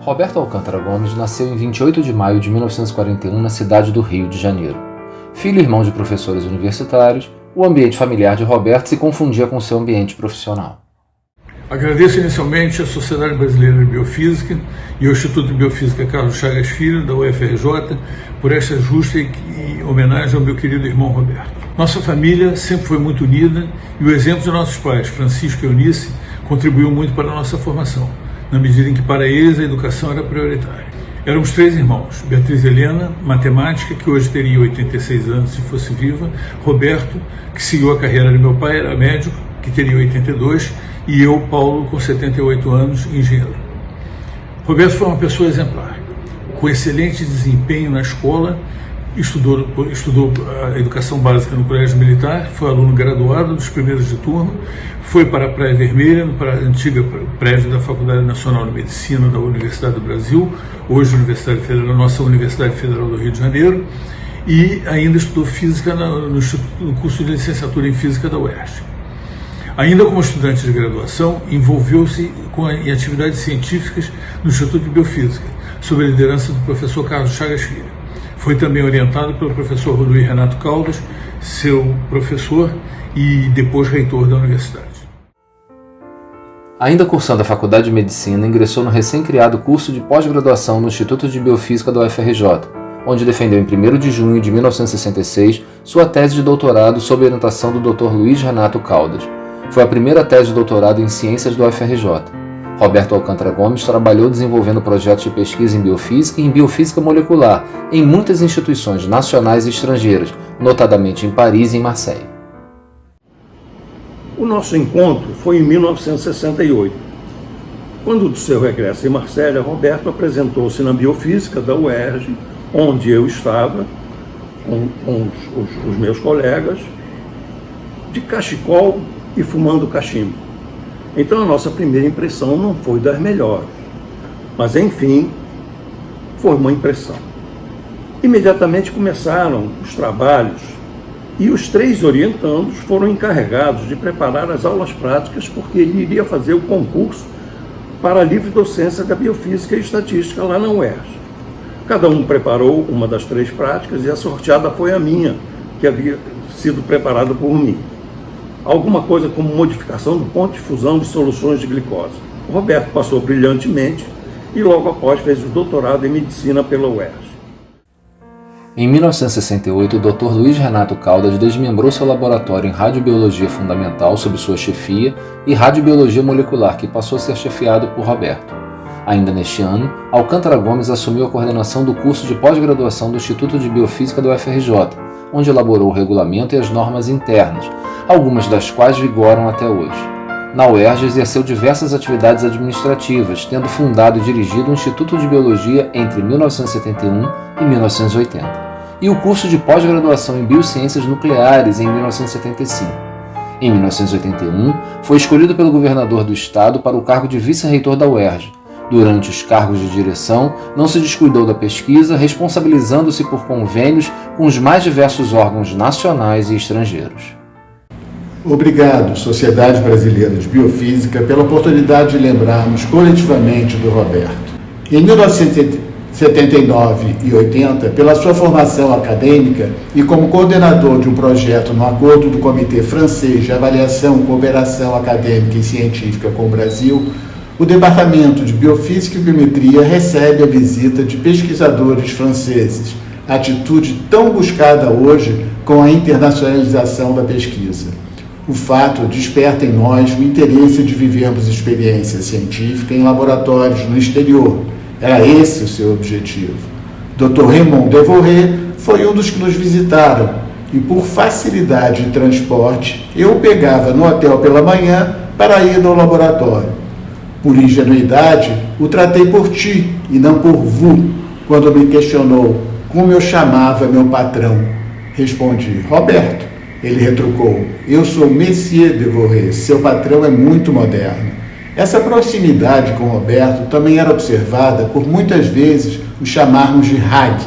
Roberto Alcântara Gomes nasceu em 28 de maio de 1941 na cidade do Rio de Janeiro. Filho e irmão de professores universitários, o ambiente familiar de Roberto se confundia com seu ambiente profissional. Agradeço inicialmente à Sociedade Brasileira de Biofísica e ao Instituto de Biofísica Carlos Chagas Filho, da UFRJ, por esta justa homenagem ao meu querido irmão Roberto. Nossa família sempre foi muito unida e o exemplo de nossos pais, Francisco e Eunice, contribuiu muito para a nossa formação, na medida em que para eles a educação era prioritária. Éramos 3 irmãos: Beatriz Helena, matemática, que hoje teria 86 anos se fosse viva; Roberto, que seguiu a carreira de meu pai, era médico, que teria 82, e eu, Paulo, com 78 anos, engenheiro. Roberto foi uma pessoa exemplar, com excelente desempenho na escola, estudou a educação básica no Colégio Militar, foi aluno graduado dos primeiros de turma, foi para a Praia Vermelha, para a antiga prédio da Faculdade Nacional de Medicina da Universidade do Brasil, hoje a nossa Universidade Federal do Rio de Janeiro, e ainda estudou Física no curso de licenciatura em Física da UERJ. Ainda como estudante de graduação, envolveu-se em atividades científicas no Instituto de Biofísica, sob a liderança do professor Carlos Chagas Filho. Foi também orientado pelo professor Luiz Renato Caldas, seu professor e depois reitor da universidade. Ainda cursando a Faculdade de Medicina, ingressou no recém-criado curso de pós-graduação no Instituto de Biofísica da UFRJ, onde defendeu em 1º de junho de 1966 sua tese de doutorado sob orientação do Dr. Luiz Renato Caldas. Foi a primeira tese de doutorado em ciências do UFRJ. Roberto Alcântara Gomes trabalhou desenvolvendo projetos de pesquisa em biofísica e em biofísica molecular em muitas instituições nacionais e estrangeiras, notadamente em Paris e em Marseille. O nosso encontro foi em 1968. Quando do seu regresso em Marseille, Roberto apresentou-se na biofísica da UERJ, onde eu estava, com os meus colegas, de cachecol e fumando cachimbo. Então a nossa primeira impressão não foi das melhores, mas enfim, foi uma impressão. Imediatamente começaram os trabalhos e os 3 orientandos foram encarregados de preparar as aulas práticas, porque ele iria fazer o concurso para a livre docência da biofísica e estatística lá na UERJ. Cada um preparou uma das 3 práticas e a sorteada foi a minha, que havia sido preparada por mim. Alguma coisa como modificação do ponto de fusão de soluções de glicose. O Roberto passou brilhantemente e logo após fez o doutorado em medicina pela UERJ. Em 1968, o Dr. Luiz Renato Caldas desmembrou seu laboratório em radiobiologia fundamental sob sua chefia e radiobiologia molecular, que passou a ser chefiado por Roberto. Ainda neste ano, Alcântara Gomes assumiu a coordenação do curso de pós-graduação do Instituto de Biofísica do UFRJ, onde elaborou o regulamento e as normas internas, algumas das quais vigoram até hoje. Na UERJ exerceu diversas atividades administrativas, tendo fundado e dirigido o Instituto de Biologia entre 1971 e 1980, e o curso de pós-graduação em Biociências Nucleares em 1975. Em 1981, foi escolhido pelo governador do estado para o cargo de vice-reitor da UERJ. Durante os cargos de direção, não se descuidou da pesquisa, responsabilizando-se por convênios com os mais diversos órgãos nacionais e estrangeiros. Obrigado, Sociedade Brasileira de Biofísica, pela oportunidade de lembrarmos coletivamente do Roberto. Em 1979 e 80, pela sua formação acadêmica e como coordenador de um projeto no acordo do Comitê Francês de Avaliação e Cooperação Acadêmica e Científica com o Brasil, o Departamento de Biofísica e Biometria recebe a visita de pesquisadores franceses, atitude tão buscada hoje com a internacionalização da pesquisa. O fato desperta em nós o interesse de vivermos experiência científica em laboratórios no exterior. Era esse o seu objetivo. Dr. Raymond Devoré foi um dos que nos visitaram e, por facilidade de transporte, eu o pegava no hotel pela manhã para ir ao laboratório. Por ingenuidade, o tratei por ti e não por vous, quando me questionou como eu chamava meu patrão. Respondi: Roberto. Ele retrucou: eu sou Monsieur Devoré, seu patrão é muito moderno. Essa proximidade com Roberto também era observada por muitas vezes o chamarmos de Hag,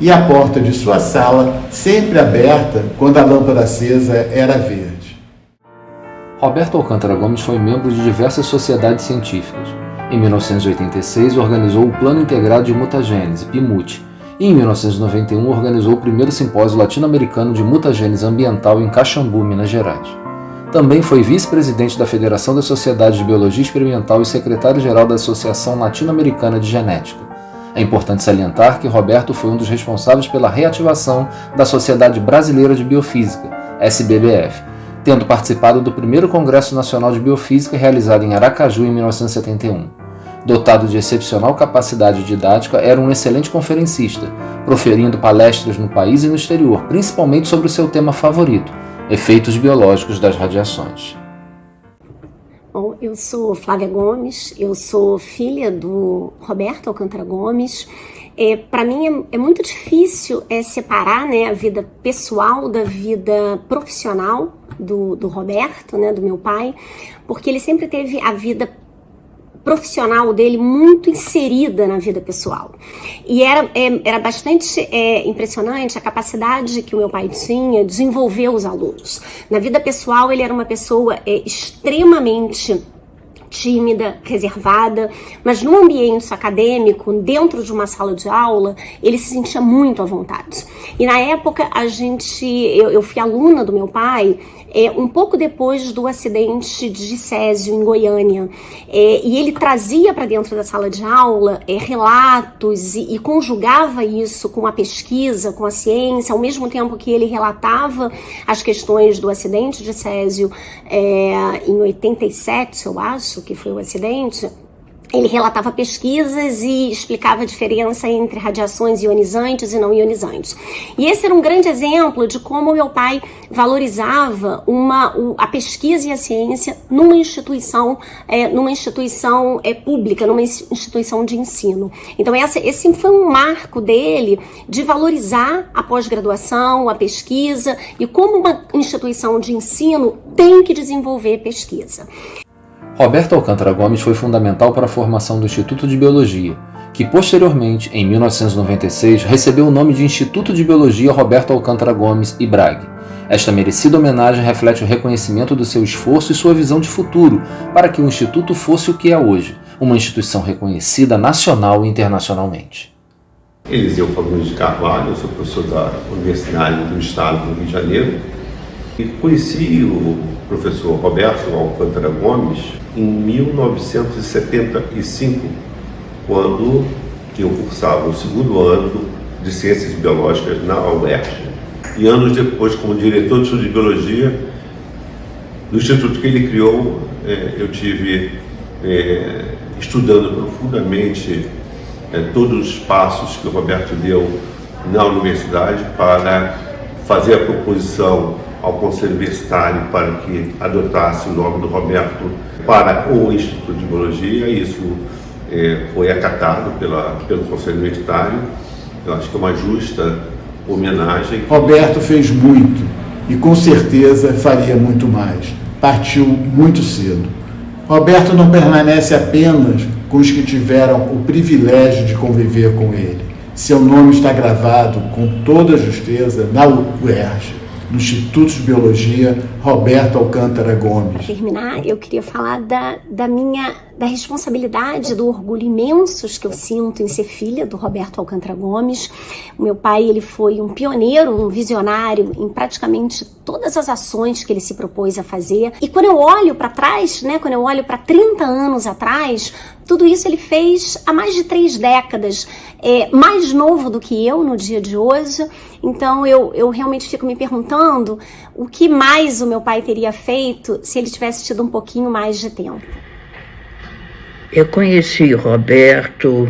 e a porta de sua sala sempre aberta quando a lâmpada acesa era verde. Roberto Alcântara Gomes foi membro de diversas sociedades científicas. Em 1986, organizou o Plano Integrado de Mutagênese, PIMUT, e em 1991 organizou o primeiro simpósio latino-americano de mutagênese ambiental em Caxambu, Minas Gerais. Também foi vice-presidente da Federação das Sociedades de Biologia Experimental e secretário-geral da Associação Latino-Americana de Genética. É importante salientar que Roberto foi um dos responsáveis pela reativação da Sociedade Brasileira de Biofísica, SBBF, tendo participado do primeiro Congresso Nacional de Biofísica realizado em Aracaju em 1971. Dotado de excepcional capacidade didática, era um excelente conferencista, proferindo palestras no país e no exterior, principalmente sobre o seu tema favorito, efeitos biológicos das radiações. Bom, eu sou Flávia Gomes, eu sou filha do Roberto Alcântara Gomes. Para mim é muito difícil separar, né, a vida pessoal da vida profissional do Roberto, né, do meu pai, porque ele sempre teve a vida profissional dele muito inserida na vida pessoal. E era bastante impressionante a capacidade que o meu pai tinha de desenvolver os alunos. Na vida pessoal, ele era uma pessoa extremamente tímida, reservada, mas no ambiente acadêmico, dentro de uma sala de aula, ele se sentia muito à vontade. E na época, eu fui aluna do meu pai um pouco depois do acidente de Césio, em Goiânia. E ele trazia para dentro da sala de aula relatos e conjugava isso com a pesquisa, com a ciência, ao mesmo tempo que ele relatava as questões do acidente de Césio em 87, eu acho que foi o acidente. Ele relatava pesquisas e explicava a diferença entre radiações ionizantes e não ionizantes. E esse era um grande exemplo de como meu pai valorizava a pesquisa e a ciência numa instituição pública, numa instituição de ensino. Então esse foi um marco dele de valorizar a pós-graduação, a pesquisa e como uma instituição de ensino tem que desenvolver pesquisa. Roberto Alcântara Gomes foi fundamental para a formação do Instituto de Biologia, que posteriormente, em 1996, recebeu o nome de Instituto de Biologia Roberto Alcântara Gomes e Bragg. Esta merecida homenagem reflete o reconhecimento do seu esforço e sua visão de futuro para que o Instituto fosse o que é hoje, uma instituição reconhecida nacional e internacionalmente. Eliseu Fagundes de Carvalho, eu sou professor da Universidade do Estado do Rio de Janeiro e conheci o professor Roberto Alcântara Gomes em 1975, quando eu cursava o segundo ano de Ciências Biológicas na UERJ. E anos depois, como diretor de estudo de Biologia, do instituto que ele criou, eu tive estudando profundamente todos os passos que o Roberto deu na universidade para fazer a proposição ao Conselho Universitário para que adotasse o nome do Roberto para o Instituto de Biologia. Isso foi acatado pelo Conselho Universitário. Eu acho que é uma justa homenagem. Roberto fez muito e com certeza faria muito mais. Partiu muito cedo. Roberto não permanece apenas com os que tiveram o privilégio de conviver com ele. Seu nome está gravado com toda justeza na UERJ, no Instituto de Biologia Roberto Alcântara Gomes. Para terminar, eu queria falar da responsabilidade, do orgulho imensos que eu sinto em ser filha do Roberto Alcântara Gomes. O meu pai, ele foi um pioneiro, um visionário em praticamente todas as ações que ele se propôs a fazer. E quando eu olho para trás, né, quando eu olho para 30 anos atrás, tudo isso ele fez há mais de 3 décadas, mais novo do que eu no dia de hoje. Então eu realmente fico me perguntando o que mais o meu pai teria feito se ele tivesse tido um pouquinho mais de tempo. Eu conheci Roberto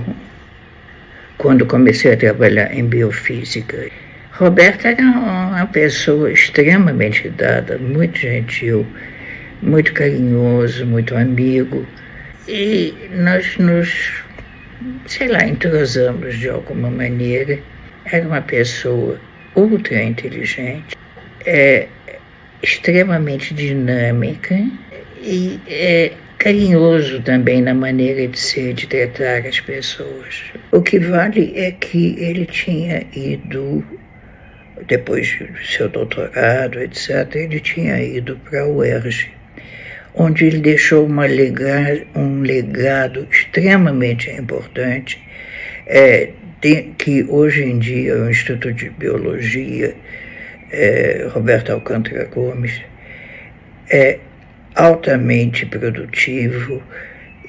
quando comecei a trabalhar em biofísica. Roberto era uma pessoa extremamente dada, muito gentil, muito carinhoso, muito amigo. E nós nos, entrosamos de alguma maneira. Era uma pessoa ultra inteligente, extremamente dinâmica e carinhoso também na maneira de ser, de tratar as pessoas. O que vale é que ele tinha ido, depois do seu doutorado, etc., ele tinha ido para a UERJ, onde ele deixou um legado extremamente importante, que hoje em dia o Instituto de Biologia Roberto Alcântara Gomes é altamente produtivo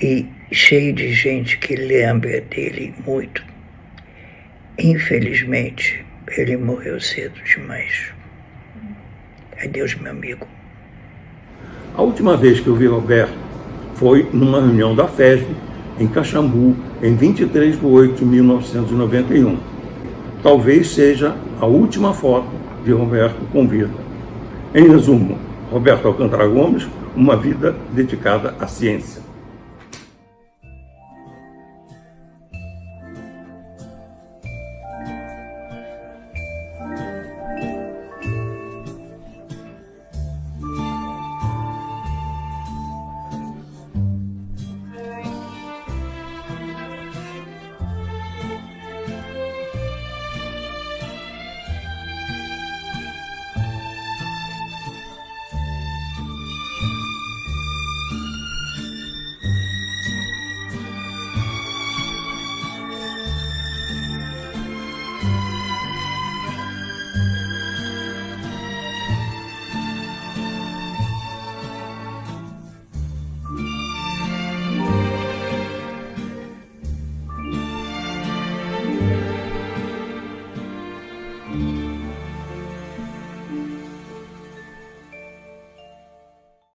e cheio de gente que lembra dele muito. Infelizmente, ele morreu cedo demais. Adeus, meu amigo. A última vez que eu vi Roberto foi numa reunião da FESB, em Caxambu, em 23 de 8 de 1991. Talvez seja a última foto de Roberto com vida. Em resumo, Roberto Alcântara Gomes, uma vida dedicada à ciência.